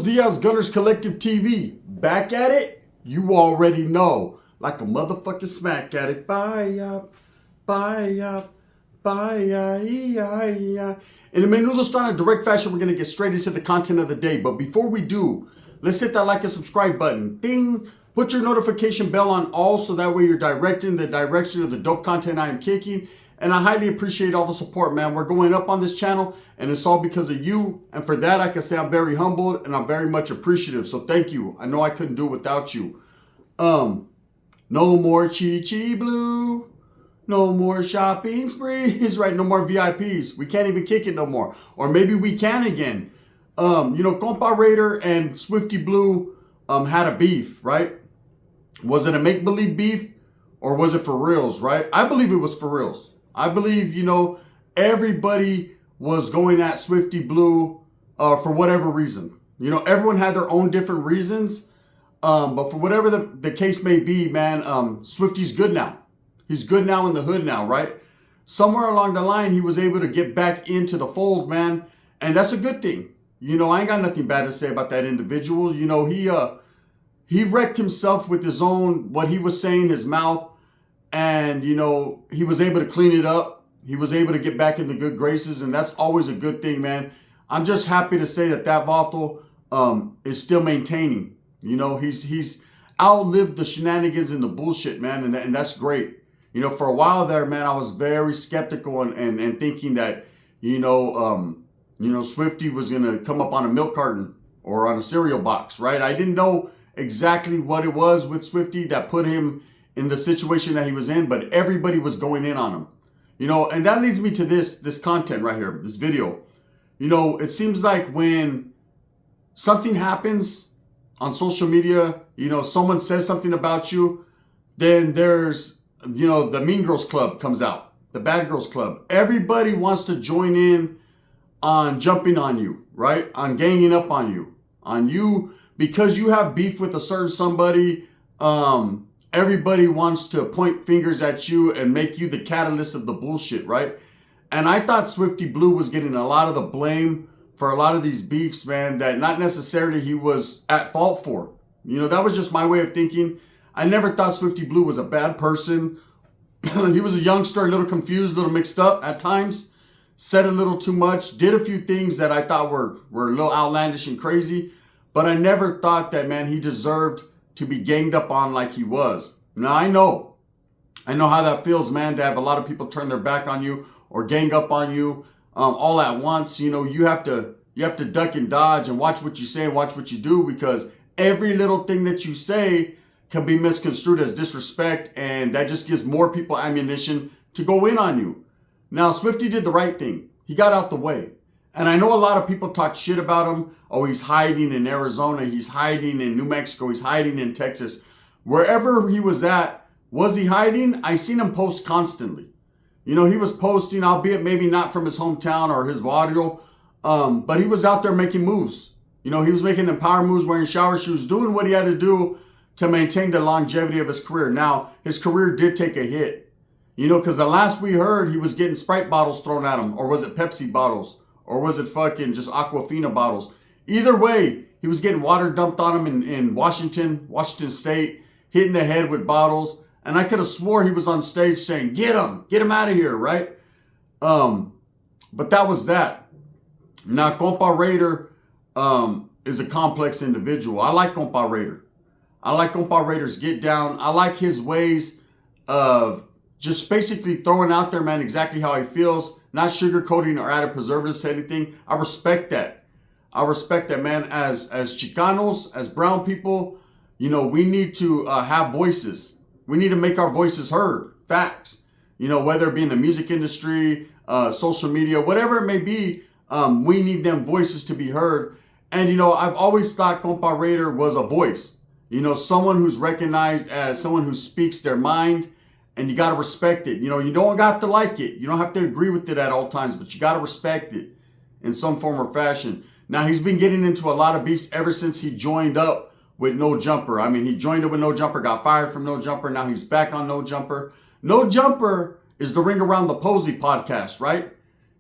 Diaz, Gunners Collective TV. Back at it? You already know. Like a motherfucking smack at it. Bye, bye, bye, In a menudo style, in direct fashion, we're going to get straight into the content of the day. But before we do, let's hit that like and subscribe button. Ding! Put your notification bell on all so that way you're directed in the direction of the dope content I am kicking. And I highly appreciate all the support, man. We're going up on this channel, and it's all because of you. And for that, I can say I'm very humbled and I'm very much appreciative. So thank you. I know I couldn't do it without you. No more Chi Blue. No more shopping sprees, right? No more VIPs. We can't even kick it no more. Or maybe we can again. Compa Raider and Swifty Blue had a beef, right? Was it a make-believe beef or was it for reals, right? I believe it was for reals. I believe, everybody was going at Swifty Blue for whatever reason. Everyone had their own different reasons. But for whatever the case may be, man, Swifty's good now. He's good now in the hood now, right? Somewhere along the line, he was able to get back into the fold, man. And that's a good thing. I ain't got nothing bad to say about that individual. He wrecked himself with his own, what he was saying, his mouth. And, he was able to clean it up. He was able to get back in the good graces. And that's always a good thing, man. I'm just happy to say that Vato is still maintaining. He's outlived the shenanigans and the bullshit, man. And that's great. For a while there, man, I was very skeptical and thinking that, Swifty was going to come up on a milk carton or on a cereal box, right? I didn't know exactly what it was with Swifty that put him in the situation that he was in, but everybody was going in on him. And that leads me to this content right here, this video. It seems like when something happens on social media, someone says something about you, then there's, the Mean Girls Club comes out, the Bad Girls Club. Everybody wants to join in on jumping on you, right? On ganging up on you, because you have beef with a certain somebody. Everybody wants to point fingers at you and make you the catalyst of the bullshit, right? And I thought Swifty Blue was getting a lot of the blame for a lot of these beefs, man, that not necessarily he was at fault for. That was just my way of thinking. I never thought Swifty Blue was a bad person. He was a youngster, a little confused, a little mixed up at times, said a little too much, did a few things that I thought were a little outlandish and crazy. But I never thought that, man, he deserved to be ganged up on like he was. Now, I know how that feels, man, to have a lot of people turn their back on you or gang up on you all at once. You have to duck and dodge and watch what you say and watch what you do, because every little thing that you say can be misconstrued as disrespect, and that just gives more people ammunition to go in on you. Now, Swifty did the right thing. He got out the way. And I know a lot of people talk shit about him. Oh, he's hiding in Arizona. He's hiding in New Mexico. He's hiding in Texas. Wherever he was at, was he hiding? I seen him post constantly. He was posting, albeit maybe not from his hometown or his barrio, but he was out there making moves. He was making empower moves, wearing shower shoes, doing what he had to do to maintain the longevity of his career. Now, his career did take a hit, because the last we heard, he was getting Sprite bottles thrown at him, or was it Pepsi bottles? Or was it fucking just Aquafina bottles? Either way, he was getting water dumped on him in Washington State, hitting the head with bottles. And I could have swore he was on stage saying, get him out of here, right? But that was that. Now, Compa Raider is a complex individual. I like Compa Raider. I like Compa Raider's get down. I like his ways of just basically throwing out there, man, exactly how he feels, not sugarcoating or adding preservatives to anything. I respect that. Man. As Chicanos, as brown people, we need to have voices. We need to make our voices heard. Facts. Whether it be in the music industry, social media, whatever it may be, we need them voices to be heard. And, I've always thought Compa Raider was a voice. Someone who's recognized as someone who speaks their mind. And you got to respect it. You don't have to like it. You don't have to agree with it at all times, but you got to respect it in some form or fashion. Now, he's been getting into a lot of beefs ever since he joined up with No Jumper. I mean, he joined up with No Jumper, got fired from No Jumper. Now he's back on No Jumper. No Jumper is the Ring Around the Posey podcast, right?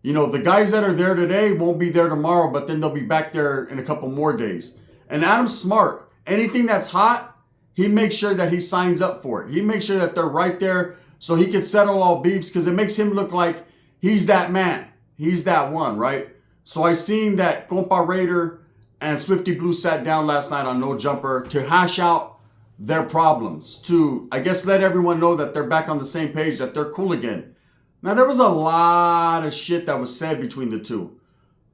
The guys that are there today won't be there tomorrow, but then they'll be back there in a couple more days. And Adam's smart. Anything that's hot, he makes sure that he signs up for it. He makes sure that they're right there so he can settle all beefs, because it makes him look like he's that man. He's that one, right? So I seen that Compa Raider and Swifty Blue sat down last night on No Jumper to hash out their problems, to, I guess, let everyone know that they're back on the same page, that they're cool again. Now, there was a lot of shit that was said between the two.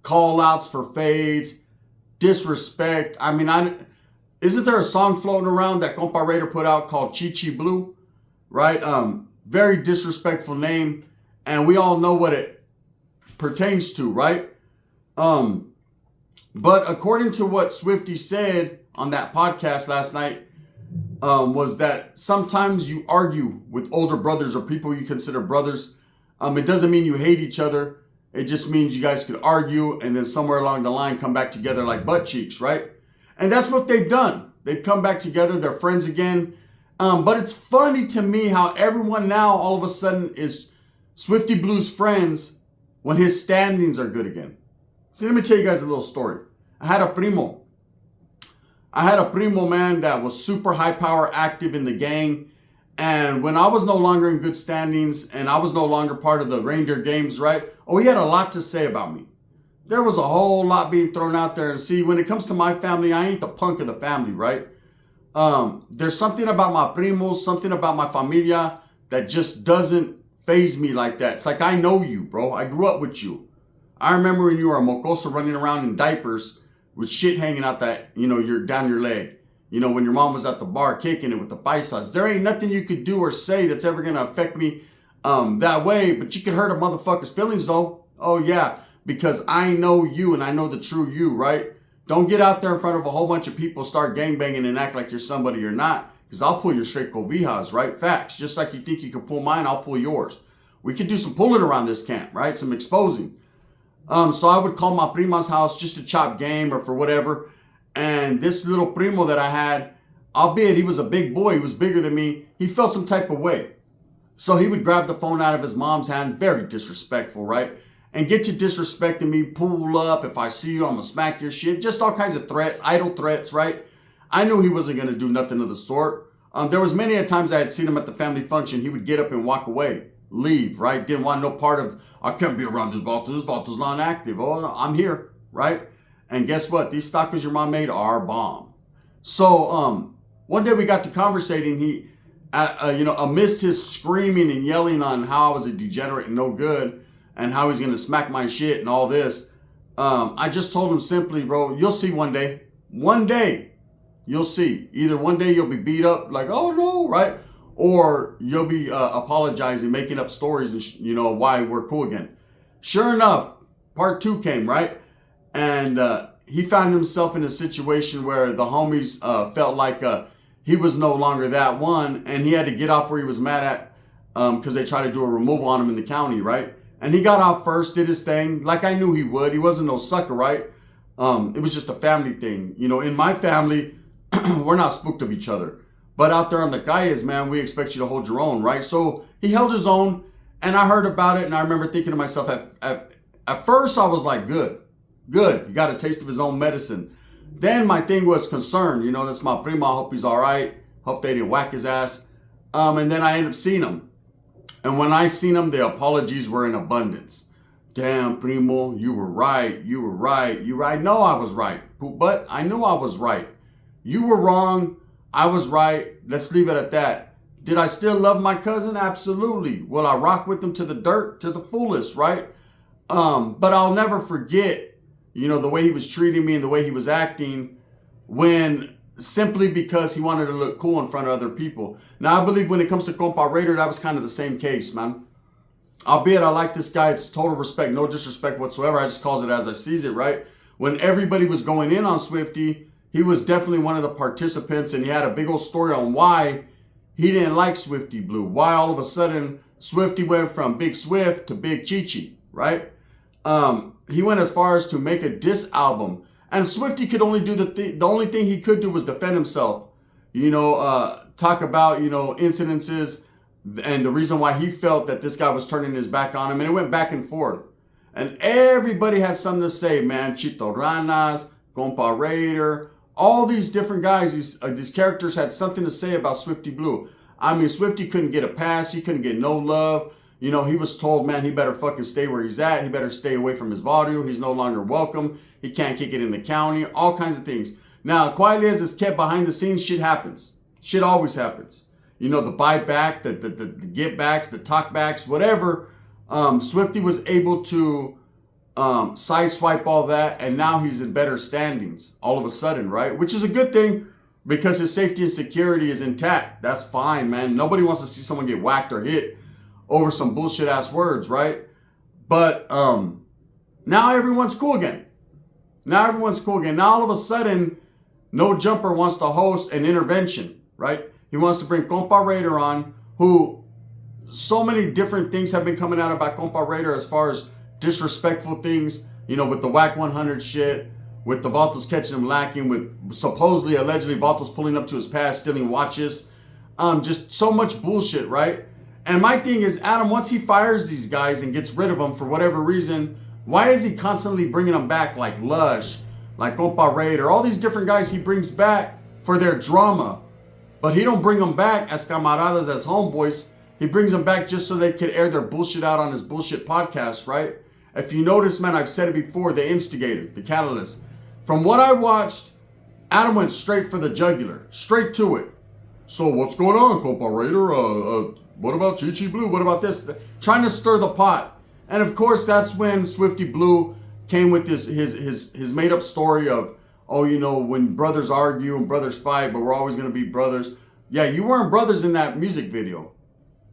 Call outs for fades, disrespect. I mean, isn't there a song floating around that Compa Raider put out called Chi Chi Blue? Right? Very disrespectful name. And we all know what it pertains to, right? But according to what Swifty said on that podcast last night, was that sometimes you argue with older brothers or people you consider brothers. It doesn't mean you hate each other. It just means you guys could argue and then somewhere along the line come back together like butt cheeks, right? And that's what they've done. They've come back together. They're friends again. But it's funny to me how everyone now all of a sudden is Swifty Blue's friends when his standings are good again. So let me tell you guys a little story. I had a primo, man, that was super high power, active in the gang. And when I was no longer in good standings and I was no longer part of the reindeer games, right? Oh, he had a lot to say about me. There was a whole lot being thrown out there. And see, when it comes to my family, I ain't the punk of the family, right? There's something about my primos, something about my familia that just doesn't faze me like that. It's like, I know you, bro. I grew up with you. I remember when you were a mocoso running around in diapers with shit hanging out that, you're down your leg. When your mom was at the bar kicking it with the paisas. There ain't nothing you could do or say that's ever going to affect me that way. But you can hurt a motherfucker's feelings, though. Oh, yeah. Because I know you and I know the true you, right? Don't get out there in front of a whole bunch of people, start gangbanging and act like you're somebody you're not. Because I'll pull your straight cobijas, right? Facts. Just like you think you can pull mine, I'll pull yours. We could do some pulling around this camp, right? Some exposing. So I would call my prima's house just to chop game or for whatever. And this little primo that I had, albeit he was a big boy, he was bigger than me, he felt some type of way. So he would grab the phone out of his mom's hand, very disrespectful, right? And get to disrespecting me, pull up, if I see you, I'm gonna smack your shit. Just all kinds of threats, idle threats, right? I knew he wasn't gonna do nothing of the sort. There was many a times I had seen him at the family function, he would get up and walk away, leave, right? Didn't want no part of, I can't be around this Vaulter's not active. Oh, I'm here, right? And guess what? These stalkers your mom made are bomb. So one day we got to conversating. He, amidst his screaming and yelling on how I was a degenerate and no good and how he's going to smack my shit and all this, I just told him simply, bro, you'll see one day. One day, you'll see. Either one day you'll be beat up like, oh no, right? Or you'll be apologizing, making up stories and, why we're cool again. Sure enough, part 2 came, right? And he found himself in a situation where the homies felt like he was no longer that one, and he had to get off where he was mad at because they tried to do a removal on him in the county, right? And he got off first, did his thing, like I knew he would. He wasn't no sucker, right? It was just a family thing. In my family, we're not spooked of each other. But out there on the calles, man, we expect you to hold your own, right? So he held his own, and I heard about it, and I remember thinking to myself, at first I was like, good. He got a taste of his own medicine. Then my thing was concern. That's my primo. I hope he's all right. Hope they didn't whack his ass. And then I ended up seeing him. And when I seen him, the apologies were in abundance. Damn, primo, you were right. I know I was right. But I knew I was right. You were wrong. I was right. Let's leave it at that. Did I still love my cousin? Absolutely. Will I rock with him to the dirt, to the fullest, right? But I'll never forget, the way he was treating me and the way he was acting when simply because he wanted to look cool in front of other people. Now, I believe when it comes to Compa Raider, that was kind of the same case, man. Albeit I like this guy. It's total respect, no disrespect whatsoever. I just calls it as I sees it, right? When everybody was going in on Swifty, he was definitely one of the participants, and he had a big old story on why he didn't like Swifty Blue. Why all of a sudden Swifty went from Big Swift to Big Chi-Chi, right? He went as far as to make a diss album. And Swifty could only do the only thing he could do was defend himself. Talk about, incidences and the reason why he felt that this guy was turning his back on him. And it went back and forth. And everybody had something to say, man. Chito Ranas, Compa Raider, All these different guys, these characters had something to say about Swifty Blue. I mean, Swifty couldn't get a pass. He couldn't get no love. You know, he was told, man, he better fucking stay where he's at. He better stay away from his Vaudeville. He's no longer welcome. He can't kick it in the county. All kinds of things. Now, quietly as it's kept behind the scenes, shit happens. Shit always happens. You know, the buyback, the get backs, the talk backs, whatever. Swifty was able to sideswipe all that, and now he's in better standings all of a sudden, right? Which is a good thing because his safety and security is intact. That's fine, man. Nobody wants to see someone get whacked or hit over some bullshit ass words, right? But now everyone's cool again. Now all of a sudden, No Jumper wants to host an intervention, right? He wants to bring Compa Raider on, who so many different things have been coming out about Compa Raider as far as disrespectful things, you know, with the Whack 100 shit, with the Vatos catching him lacking, with supposedly, allegedly, Vatos pulling up to his past, stealing watches. Just so much bullshit, right? And my thing is, Adam, once he fires these guys and gets rid of them for whatever reason, why is he constantly bringing them back like Lush, like Compa Raider, all these different guys he brings back for their drama? But he don't bring them back as camaradas, as homeboys. He brings them back just so they could air their bullshit out on his bullshit podcast, right? If you notice, man, I've said it before, the instigator, the catalyst. From what I watched, Adam went straight for the jugular, straight to it. So what's going on, Compa Raider? What about Chi Blue? What about this? Trying to stir the pot. And of course, that's when Swifty Blue came with his made up story of, oh, you know, when brothers argue and brothers fight, but we're always going to be brothers. Yeah, you weren't brothers in that music video.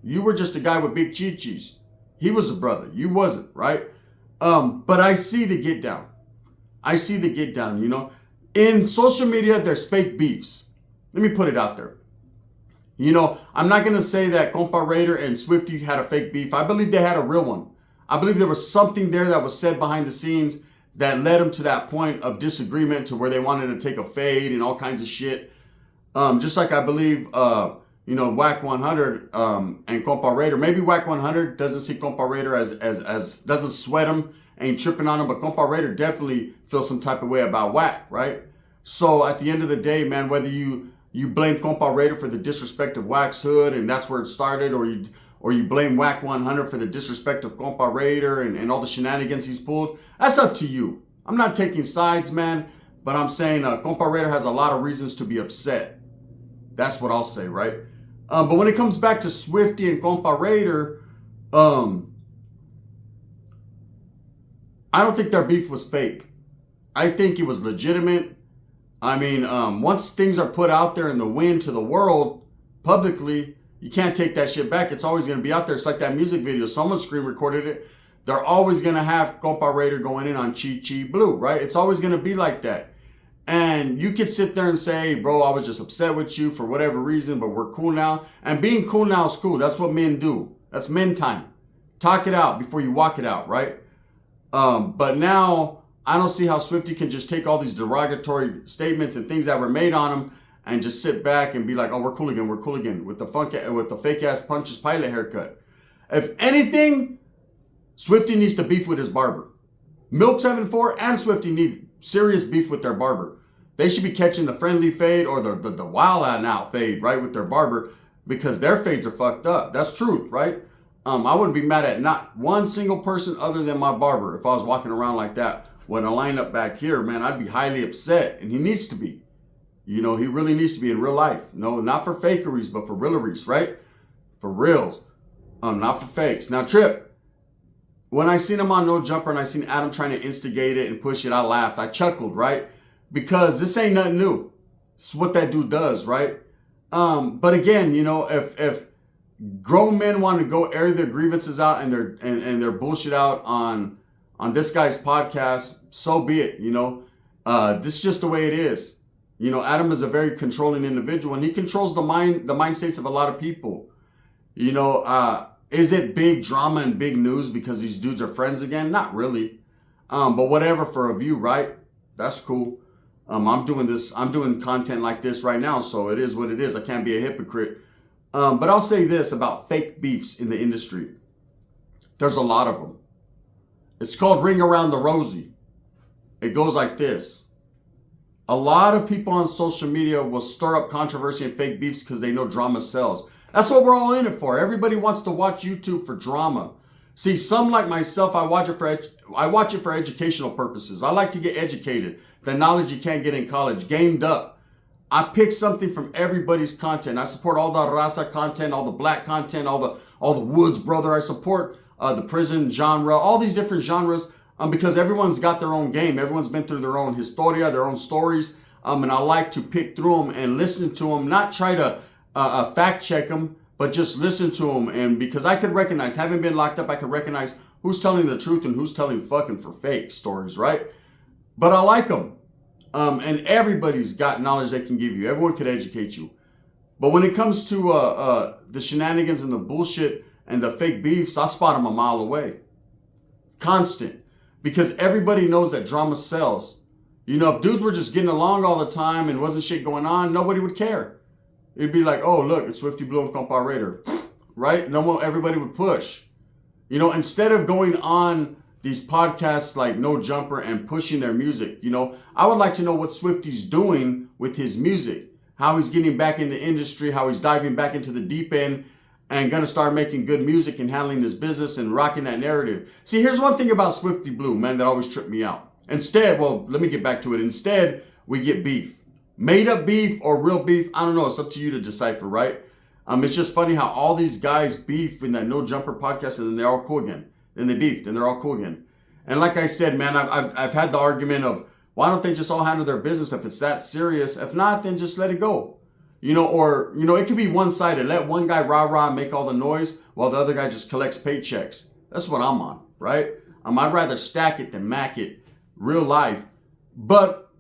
You were just a guy with big chi-chis. He was a brother. You wasn't, right? But I see the get down. You know. In social media, there's fake beefs. Let me put it out there. You know, I'm not going to say that Compa Raider and Swifty had a fake beef. I believe they had a real one. I believe there was something there that was said behind the scenes that led them to that point of disagreement to where they wanted to take a fade and all kinds of shit. Just like I believe, you know, Whack 100 and Compa Raider. Maybe Whack 100 doesn't see Compa Raider as doesn't sweat him, ain't tripping on him, but Compa Raider definitely feels some type of way about Whack, right? So at the end of the day, man, whether you blame Compa Raider for the disrespect of Whack's hood and that's where it started, or you blame Whack 100 for the disrespect of Compa Raider and all the shenanigans he's pulled, that's up to you. I'm not taking sides, man, but I'm saying Compa Raider has a lot of reasons to be upset. That's what I'll say, right? But when it comes back to Swifty and Compa Raider, I don't think their beef was fake. I think it was legitimate. I mean, once things are put out there in the wind to the world publicly, you can't take that shit back. It's always going to be out there. It's like that music video. Someone screen recorded it. They're always going to have Compa Raider going in on Chi Blue, right? It's always going to be like that. And you could sit there and say, bro, I was just upset with you for whatever reason, but we're cool now. And being cool now is cool. That's what men do. That's men time. Talk it out before you walk it out, right? But now I don't see how Swifty can just take all these derogatory statements and things that were made on him and just sit back and be like, oh, we're cool again with the fake ass Pontius Pilate haircut. If anything, Swifty needs to beef with his barber. Milk 74 and Swifty need serious beef with their barber. They should be catching the friendly fade or the wild out fade, right, with their barber, because their fades are fucked up. That's truth, right? I wouldn't be mad at not one single person other than my barber if I was walking around like that with a lineup back here, man. I'd be highly upset, and he needs to be. You know, he really needs to be in real life. No, not for fakeries, but for realeries, right? For reals. Not for fakes. Now, Trip, when I seen him on No Jumper and I seen Adam trying to instigate it and push it, I laughed. I chuckled, right? Because this ain't nothing new. It's what that dude does, right? But again, you know, if grown men want to go air their grievances out and their bullshit out on this guy's podcast, so be it, you know. This is just the way it is. You know, Adam is a very controlling individual, and he controls the mind states of a lot of people. You know, is it big drama and big news because these dudes are friends again? Not really. But whatever for a view, right? That's cool. I'm doing content like this right now, so it is what it is. I can't be a hypocrite. But I'll say this about fake beefs in the industry. There's a lot of them. It's called Ring Around the Rosie. It goes like this. A lot of people on social media will stir up controversy and fake beefs because they know drama sells. That's what we're all in it for. Everybody wants to watch YouTube for drama. See, some like myself, I watch it for educational purposes. I like to get educated. The knowledge you can't get in college. Gamed up. I pick something from everybody's content. I support all the raza content, all the black content, all the Woods brother. I support the prison genre, all these different genres, because everyone's got their own game. Everyone's been through their own historia, their own stories, and I like to pick through them and listen to them, not try to fact check them, but just listen to them. And because I could recognize, having been locked up, I could recognize who's telling the truth and who's telling fucking for fake stories, right? But I like them. And everybody's got knowledge they can give you. Everyone could educate you. But when it comes to the shenanigans and the bullshit and the fake beefs, I spot them a mile away. Constant. Because everybody knows that drama sells. You know, if dudes were just getting along all the time and wasn't shit going on, nobody would care. It'd be like, oh, look, it's Swifty Blue and Compa Raider. Right? No more, everybody would push. You know, instead of going on these podcasts like No Jumper and pushing their music, you know, I would like to know what Swifty's doing with his music. How he's getting back in the industry, how he's diving back into the deep end and going to start making good music and handling his business and rocking that narrative. See, here's one thing about Swifty Blue, man, that always tripped me out. Instead, well, let me get back to it. Instead, we get beef. Made up beef or real beef, I don't know. It's up to you to decipher, right? It's just funny how all these guys beef in that No Jumper podcast and then they're all cool again. Then they beefed and they're all cool again. And like I said, man, I've had the argument of why don't they just all handle their business if it's that serious? If not, then just let it go. You know, or, you know, it could be one-sided. Let one guy rah-rah make all the noise while the other guy just collects paychecks. That's what I'm on, right? I'd rather stack it than mac it. Real life. But,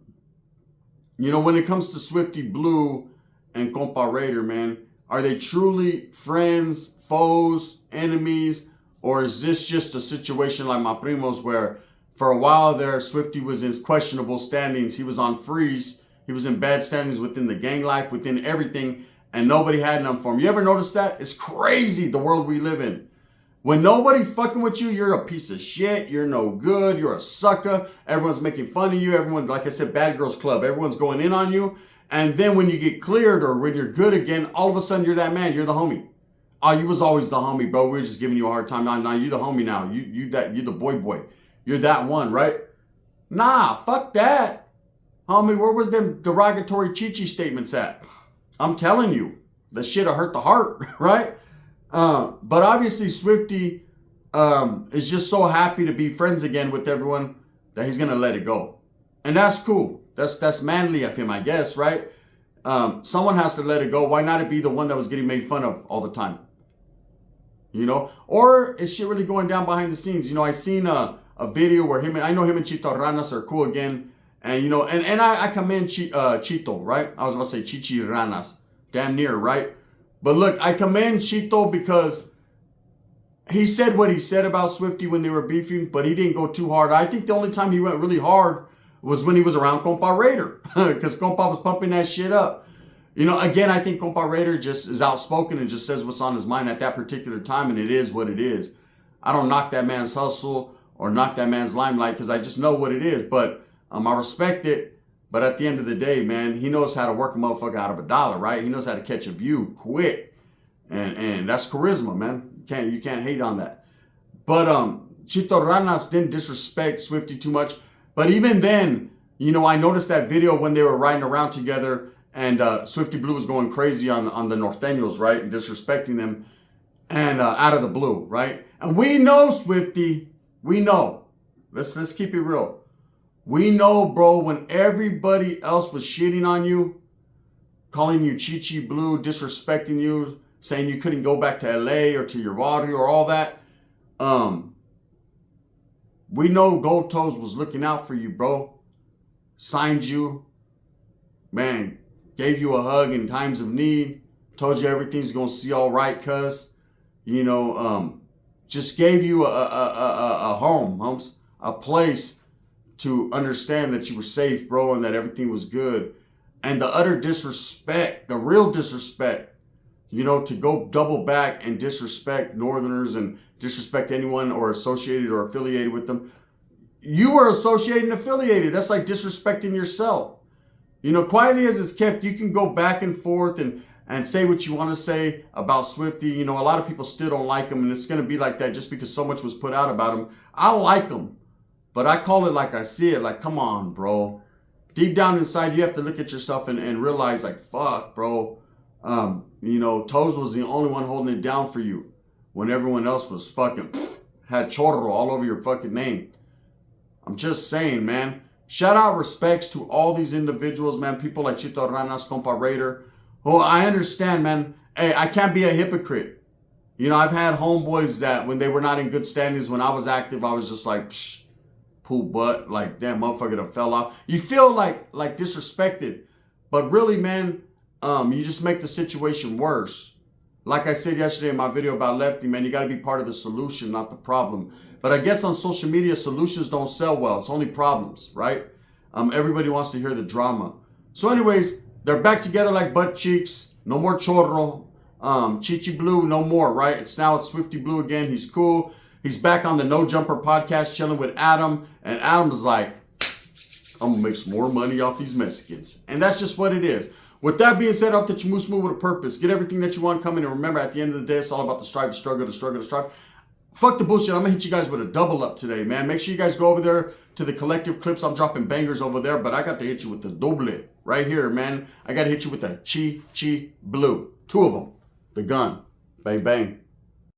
you know, when it comes to Swifty Blue and Compa Raider, man, are they truly friends, foes, enemies? Or is this just a situation like my primos where for a while there, Swifty was in questionable standings. He was on freeze. He was in bad standings within the gang life, within everything, and nobody had none for him. You ever notice that? It's crazy, the world we live in. When nobody's fucking with you, you're a piece of shit. You're no good. You're a sucker. Everyone's making fun of you. Everyone, like I said, Bad Girls Club. Everyone's going in on you. And then when you get cleared or when you're good again, all of a sudden you're that man. You're the homie. Oh, you was always the homie, bro. We were just giving you a hard time. Nah, you the homie now. You the boy. You're that one, right? Nah, fuck that. Homie, where was them derogatory Chi-Chi statements at? I'm telling you, the shit'll hurt the heart, right? But obviously Swifty is just so happy to be friends again with everyone that he's gonna let it go. And that's cool. That's manly of him, I guess, right? Someone has to let it go. Why not it be the one that was getting made fun of all the time? You know? Or is shit really going down behind the scenes? You know, I seen a video where I know him and Chito Ranas are cool again. And, you know, and I commend Chito, right? I was about to say Chichi Ranas. Damn near, right? But look, I commend Chito because he said what he said about Swifty when they were beefing, but he didn't go too hard. I think the only time he went really hard was when he was around Compa Raider, because Compa was pumping that shit up. You know, again, I think Compa Raider just is outspoken and just says what's on his mind at that particular time, and it is what it is. I don't knock that man's hustle or knock that man's limelight because I just know what it is, but I respect it. But at the end of the day, man, he knows how to work a motherfucker out of a dollar, right? He knows how to catch a view quick. And that's charisma, man. You can't hate on that. But Chito Ranas didn't disrespect Swifty too much. But even then, you know, I noticed that video when they were riding around together and Swifty Blue was going crazy on the Norteños, right? And disrespecting them and out of the blue, right? And we know, Swifty, we know. Let's keep it real. We know, bro, when everybody else was shitting on you, calling you Chichi Blue, disrespecting you, saying you couldn't go back to LA or to your barrio or all that, we know Gold Toes was looking out for you, bro. Signed you, man, gave you a hug in times of need, told you everything's gonna see all right, cuz, you know, just gave you a home, homes, a place to understand that you were safe, bro, and that everything was good. And the utter disrespect, the real disrespect, you know, to go double back and disrespect Northerners and disrespect anyone or associated or affiliated with them. You were associated and affiliated. That's like disrespecting yourself. You know, quietly as it's kept, you can go back and forth and say what you want to say about Swifty. You know, a lot of people still don't like him, and it's going to be like that just because so much was put out about him. I like him, but I call it like I see it. Like, come on, bro. Deep down inside, you have to look at yourself and realize, like, fuck, bro. You know, Toes was the only one holding it down for you when everyone else was fucking had chorro all over your fucking name. I'm just saying, man. Shout out respects to all these individuals, man. People like Chito Ranas, Compa Raider. Oh, I understand, man. Hey, I can't be a hypocrite. You know, I've had homeboys that when they were not in good standings, when I was active, I was just like, psh, poo butt. Like, damn, motherfucker done fell off. You feel like disrespected. But really, man, you just make the situation worse. Like I said yesterday in my video about Lefty, man, you got to be part of the solution, not the problem. But I guess on social media, solutions don't sell well. It's only problems, right? Everybody wants to hear the drama. So anyways, they're back together like butt cheeks. No more chorro. Chichi Blue, no more, right? It's Swifty Blue again. He's cool. He's back on the No Jumper podcast chilling with Adam. And Adam's like, I'm going to make some more money off these Mexicans. And that's just what it is. With that being said, I hope that you move smooth with a purpose. Get everything that you want coming. And remember, at the end of the day, it's all about the strive, the struggle, the struggle, the strive. Fuck the bullshit. I'm going to hit you guys with a double up today, man. Make sure you guys go over there to the collective clips. I'm dropping bangers over there, but I got to hit you with the doble right here, man. I got to hit you with the Chi Blue. 2 of them. The gun. Bang, bang.